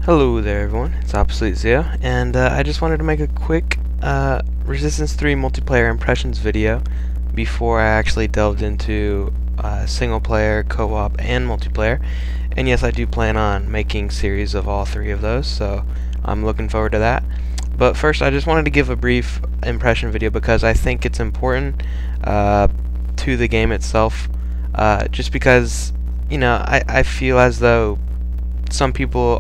Hello there everyone, it's obsoleteXeo, and I just wanted to make a quick Resistance 3 multiplayer impressions video before I actually delved into single player, co-op, and multiplayer. And yes, I do plan on making series of all three of those, so I'm looking forward to that. But first, I just wanted to give a brief impression video because I think it's important to the game itself, just because, you know, I feel as though some people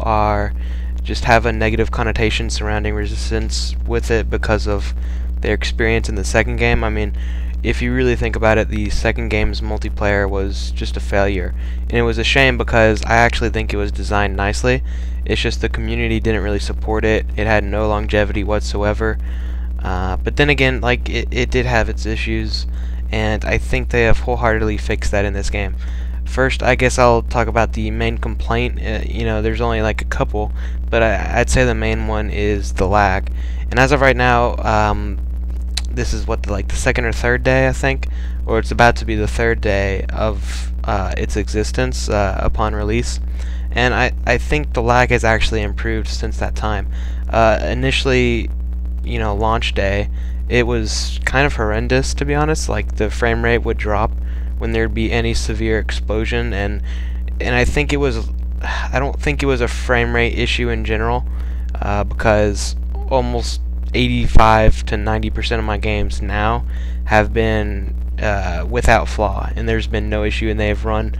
just have a negative connotation surrounding Resistance with it because of their experience in the second game. I mean, if you really think about it, the second game's multiplayer was just a failure, and it was a shame because I actually think it was designed nicely. It's just the community didn't really support it. It had no longevity whatsoever. But then again, like, it did have its issues, and I think they have wholeheartedly fixed that in this game. First, I guess I'll talk about the main complaint. You know, there's only like a couple, but I'd say the main one is the lag. And as of right now, this is like the second or third day, I think, or it's about to be the third day of its existence upon release. And I think the lag has actually improved since that time. Initially, you know, launch day, it was kind of horrendous, to be honest. Like, the frame rate would drop when there'd be any severe explosion, and I think it was, I don't think it was a frame rate issue in general, because almost 85 to 90% of my games now have been without flaw, and there's been no issue, and they've run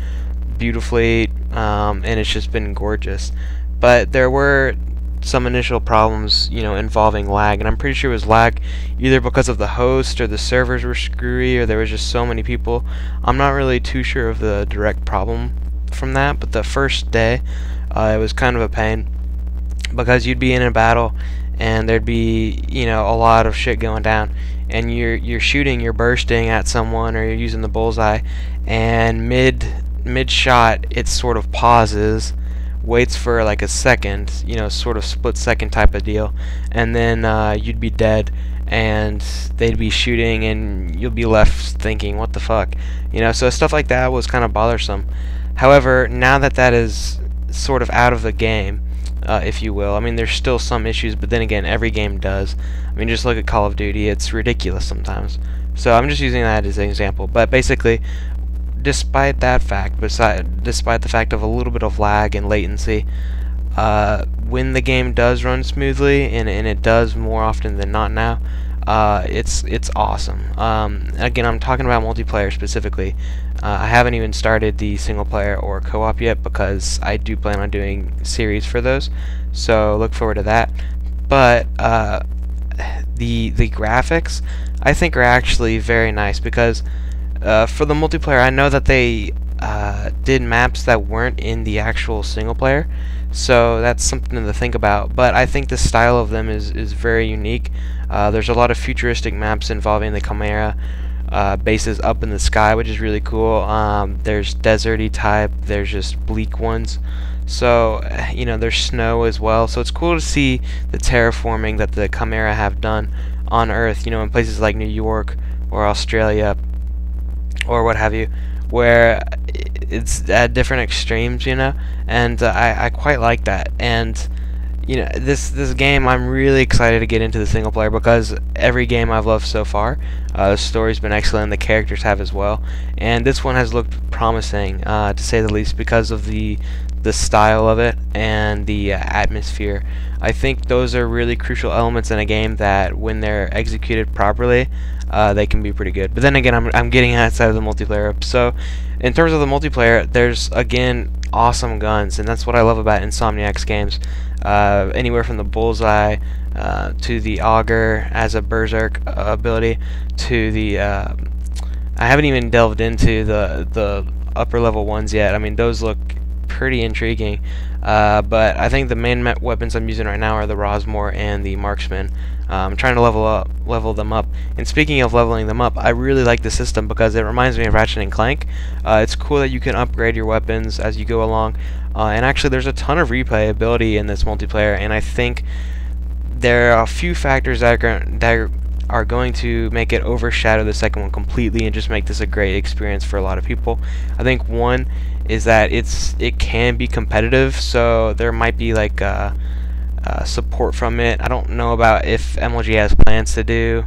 beautifully, and it's just been gorgeous. But there were some initial problems, you know, involving lag, and I'm pretty sure it was lag either because of the host or the servers were screwy or there was just so many people. I'm not really too sure of the direct problem from that, but the first day it was kind of a pain because you'd be in a battle and there'd be, you know, a lot of shit going down, and you're shooting, you're bursting at someone, or you're using the bullseye, and mid shot it sort of pauses, waits for like a second, you know, sort of split second type of deal, and then you'd be dead and they'd be shooting and you'll be left thinking, what the fuck, you know. So stuff like that was kind of bothersome. However, now that is sort of out of the game, if you will, I mean, there's still some issues, but then again, every game does. I mean, just look at Call of Duty, it's ridiculous sometimes. So I'm just using that as an example, but basically, despite that fact, despite the fact of a little bit of lag and latency, when the game does run smoothly, and it does more often than not now, it's awesome. Again, I'm talking about multiplayer specifically. I haven't even started the single player or co-op yet because I do plan on doing series for those, so look forward to that. But the graphics, I think, are actually very nice because for the multiplayer, I know that they did maps that weren't in the actual single player, so that's something to think about. But I think the style of them is very unique. There's a lot of futuristic maps involving the Chimera bases up in the sky, which is really cool. There's deserty type, there's just bleak ones. So, you know, there's snow as well. So it's cool to see the terraforming that the Chimera have done on Earth, you know, in places like New York or Australia or what have you, where it's at different extremes, you know, and I quite like that. And, you know, this game, I'm really excited to get into the single player because every game I've loved so far, the story's been excellent, the characters have as well, and this one has looked promising, to say the least, because of the style of it and the atmosphere. I think those are really crucial elements in a game that, when they're executed properly, they can be pretty good. But then again, I'm getting outside of the multiplayer. So in terms of the multiplayer, there's, again, awesome guns, and that's what I love about Insomniac's games. Anywhere from the bullseye to the auger as a berserk ability to the I haven't even delved into the upper level ones yet. I mean, those look pretty intriguing, but I think the main weapons I'm using right now are the Rosmore and the Marksman. I'm trying to level them up. And speaking of leveling them up, I really like the system because it reminds me of Ratchet and Clank. It's cool that you can upgrade your weapons as you go along, and actually there's a ton of replayability in this multiplayer, and I think there are a few factors that are going to make it overshadow the second one completely and just make this a great experience for a lot of people. I think one is that it can be competitive, so there might be like support from it. I don't know about if MLG has plans to do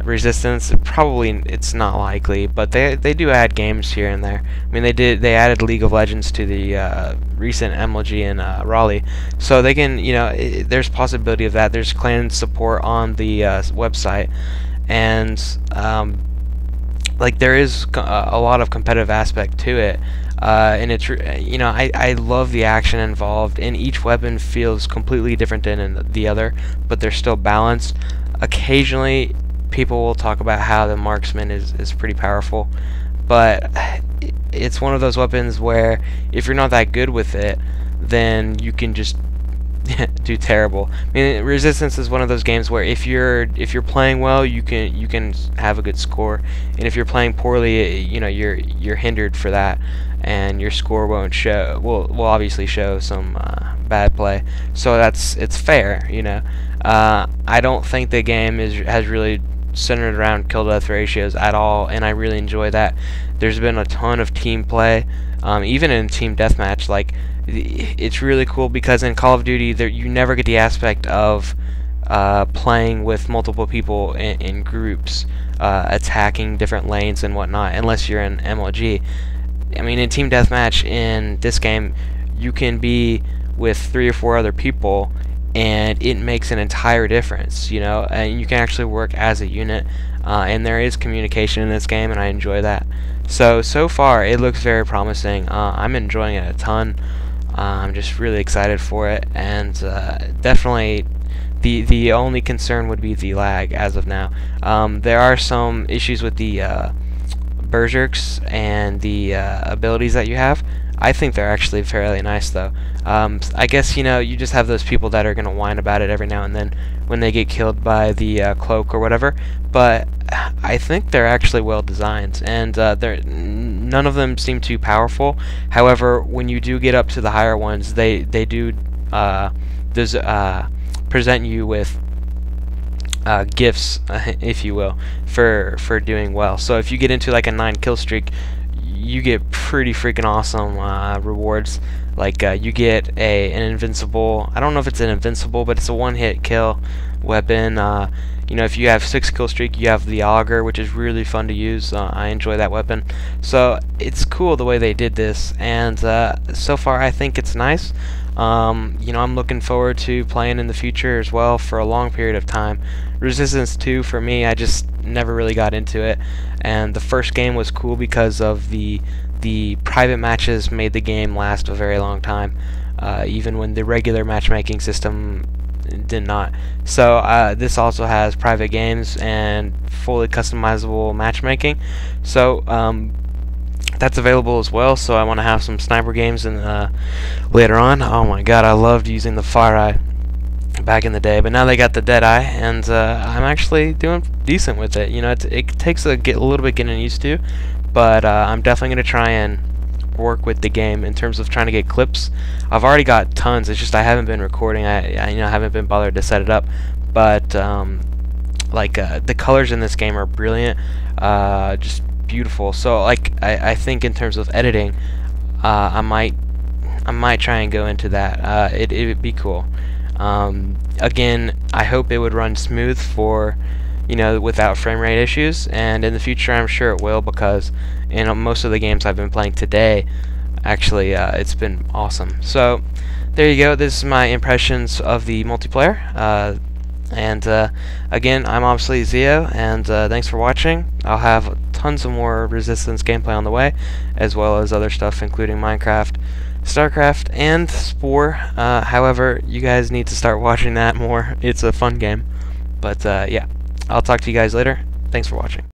Resistance. Probably it's not likely, but they do add games here and there. I mean, they added League of Legends to the recent MLG in Raleigh, so they can, you know, there's possibility of that. There's clan support on the website, and like there is a lot of competitive aspect to it. And it's, you know, I love the action involved, and each weapon feels completely different than the other, but they're still balanced. Occasionally people will talk about how the marksman is pretty powerful, but it's one of those weapons where if you're not that good with it, then you can just do terrible. I mean, Resistance is one of those games where if you're playing well, you can have a good score, and if you're playing poorly, you know, you're hindered for that, and your score won't show. Will obviously show some bad play. So it's fair, you know. I don't think the game has really centered around kill death ratios at all, and I really enjoy that. There's been a ton of team play, even in team deathmatch. Like, it's really cool because in Call of Duty you never get the aspect of playing with multiple people in groups, attacking different lanes and whatnot, unless you're in MLG. I mean, in team deathmatch in this game, you can be with 3 or 4 other people, and it makes an entire difference, you know, and you can actually work as a unit, and there is communication in this game, and I enjoy that. So far it looks very promising. I'm enjoying it a ton. I'm just really excited for it, and definitely the only concern would be the lag as of now. There are some issues with the berserks and the abilities that you have. I think they're actually fairly nice, though. I guess, you know, you just have those people that are going to whine about it every now and then when they get killed by the cloak or whatever, but I think they're actually well designed, and none of them seem too powerful. However, when you do get up to the higher ones, they do present you with gifts, if you will, for doing well. So if you get into like a 9 kill streak, you get pretty freaking awesome rewards. Like you get an invincible, I don't know if it's an invincible, but it's a one-hit kill weapon. You know, if you have 6 kill streak, you have the auger, which is really fun to use. I enjoy that weapon. So it's cool the way they did this, and so far I think it's nice. You know, I'm looking forward to playing in the future as well for a long period of time. Resistance 2, for me, I just never really got into it, and the first game was cool because of the private matches made the game last a very long time, even when the regular matchmaking system did not. So this also has private games and fully customizable matchmaking, so that's available as well. So I want to have some sniper games later on. Oh my god, I loved using the FireEye back in the day, but now they got the Deadeye, and I'm actually doing decent with it. You know, it takes a little bit getting used to, but I'm definitely going to try and work with the game in terms of trying to get clips. I've already got tons, it's just I haven't been recording. I you know, haven't been bothered to set it up, but like the colors in this game are brilliant, just beautiful. So like I think in terms of editing, I might try and go into that. It would be cool. Again, I hope it would run smooth for, you know, without frame rate issues, and in the future I'm sure it will, because in most of the games I've been playing today, actually it's been awesome. So there you go, this is my impressions of the multiplayer, and again, I'm obsoleteXeo, and thanks for watching. I'll have tons of more Resistance gameplay on the way, as well as other stuff including Minecraft, StarCraft, and Spore. However, you guys need to start watching that more. It's a fun game. But yeah, I'll talk to you guys later. Thanks for watching.